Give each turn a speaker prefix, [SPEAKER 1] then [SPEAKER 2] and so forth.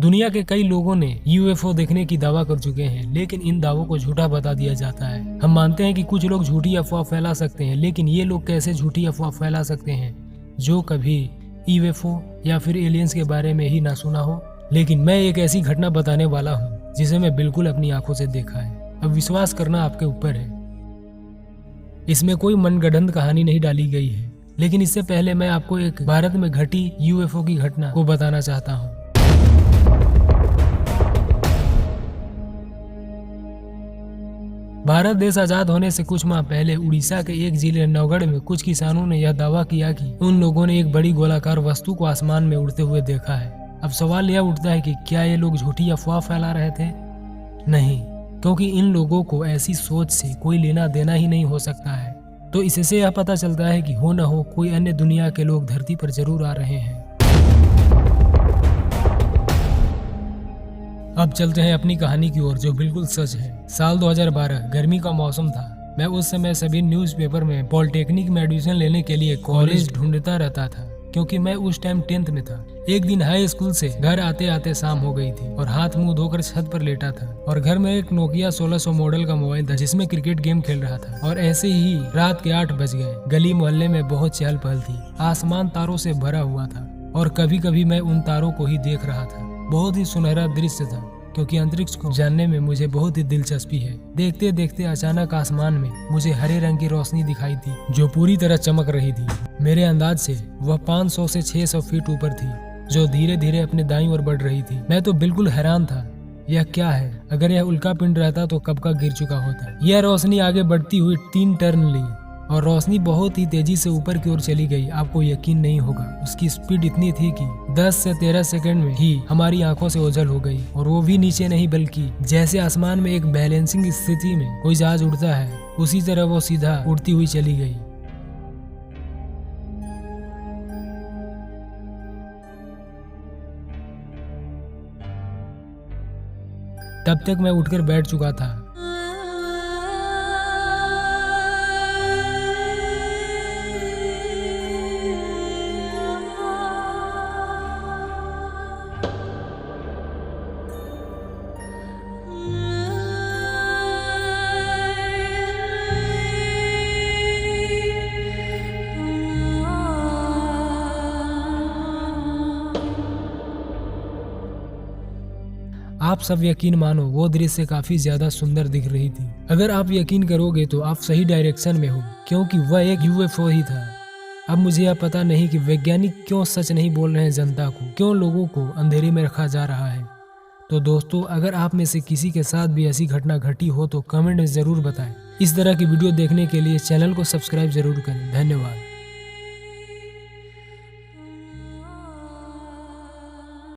[SPEAKER 1] दुनिया के कई लोगों ने यूएफओ देखने की दावा कर चुके हैं, लेकिन इन दावों को झूठा बता दिया जाता है। हम मानते हैं कि कुछ लोग झूठी अफवाह फैला सकते हैं, लेकिन ये लोग कैसे झूठी अफवाह फैला सकते हैं जो कभी यूएफओ या फिर एलियंस के बारे में ही ना सुना हो। लेकिन मैं एक ऐसी घटना बताने वाला हूँ जिसे मैं बिल्कुल अपनी आंखों से देखा है। अब विश्वास करना आपके ऊपर है। इसमें कोई मनगढ़ंत कहानी नहीं डाली गई है, लेकिन इससे पहले मैं आपको एक भारत में घटी यूएफओ की घटना को बताना चाहता हूँ। भारत देश आजाद होने से कुछ माह पहले उड़ीसा के एक जिले नवगढ़ में कुछ किसानों ने यह दावा किया कि उन लोगों ने एक बड़ी गोलाकार वस्तु को आसमान में उड़ते हुए देखा है। अब सवाल यह उठता है कि क्या ये लोग झूठी अफवाह फैला रहे थे? नहीं, क्योंकि इन लोगों को ऐसी सोच से कोई लेना देना ही नहीं हो सकता है। तो इससे यह पता चलता है कि हो न हो कोई अन्य दुनिया के लोग धरती पर जरूर आ रहे हैं। अब चलते हैं अपनी कहानी की ओर, जो बिल्कुल सच है। साल 2012 गर्मी का मौसम था। मैं उस समय सभी न्यूज़पेपर में पॉलिटेक्निक में एडमिशन लेने के लिए कॉलेज ढूंढता रहता था, क्योंकि मैं उस टाइम 10th में था। एक दिन हाई स्कूल से घर आते आते शाम हो गई थी और हाथ मुंह धोकर छत पर लेटा था, और घर में एक नोकिया 1600 मॉडल का मोबाइल था जिसमें क्रिकेट गेम खेल रहा था। और ऐसे ही रात के 8 बज गए। गली मोहल्ले में बहुत चहल पहल थी। आसमान तारों से भरा हुआ था और कभी कभी मैं उन तारों को ही देख रहा था। बहुत ही सुनहरा दृश्य था, क्योंकि अंतरिक्ष को जानने में मुझे बहुत ही दिलचस्पी है। देखते देखते अचानक आसमान में मुझे हरे रंग की रोशनी दिखाई दी, जो पूरी तरह चमक रही थी। मेरे अंदाज से वह 500 से 600 फीट ऊपर थी, जो धीरे धीरे अपने दाईं ओर बढ़ रही थी। मैं तो बिल्कुल हैरान था। यह क्या है? अगर यह उल्का पिंड रहता तो कब का गिर चुका होता। यह रोशनी आगे बढ़ती हुई 3 टर्न ली और रोशनी बहुत ही तेजी से ऊपर की ओर चली गई। आपको यकीन नहीं होगा, उसकी स्पीड इतनी थी कि 10 से 13 सेकंड में ही हमारी आंखों से ओझल हो गई। और वो भी नीचे नहीं, बल्कि जैसे आसमान में एक बैलेंसिंग स्थिति में कोई जहाज उड़ता है, उसी तरह वो सीधा उड़ती हुई चली गई। तब तक मैं उठकर बैठ चुका था। आप सब यकीन मानो, वो दृश्य काफी ज्यादा सुंदर दिख रही थी। अगर आप यकीन करोगे तो आप सही डायरेक्शन में हो, क्योंकि वह एक यूएफओ ही था। अब मुझे यह पता नहीं कि वैज्ञानिक क्यों सच नहीं बोल रहे हैं जनता को, क्यों लोगों को अंधेरे में रखा जा रहा है। तो दोस्तों, अगर आप में से किसी के साथ भी ऐसी घटना घटी हो तो कमेंट में जरूर बताएं। इस तरह की वीडियो देखने के लिए चैनल को सब्सक्राइब जरूर करें। धन्यवाद।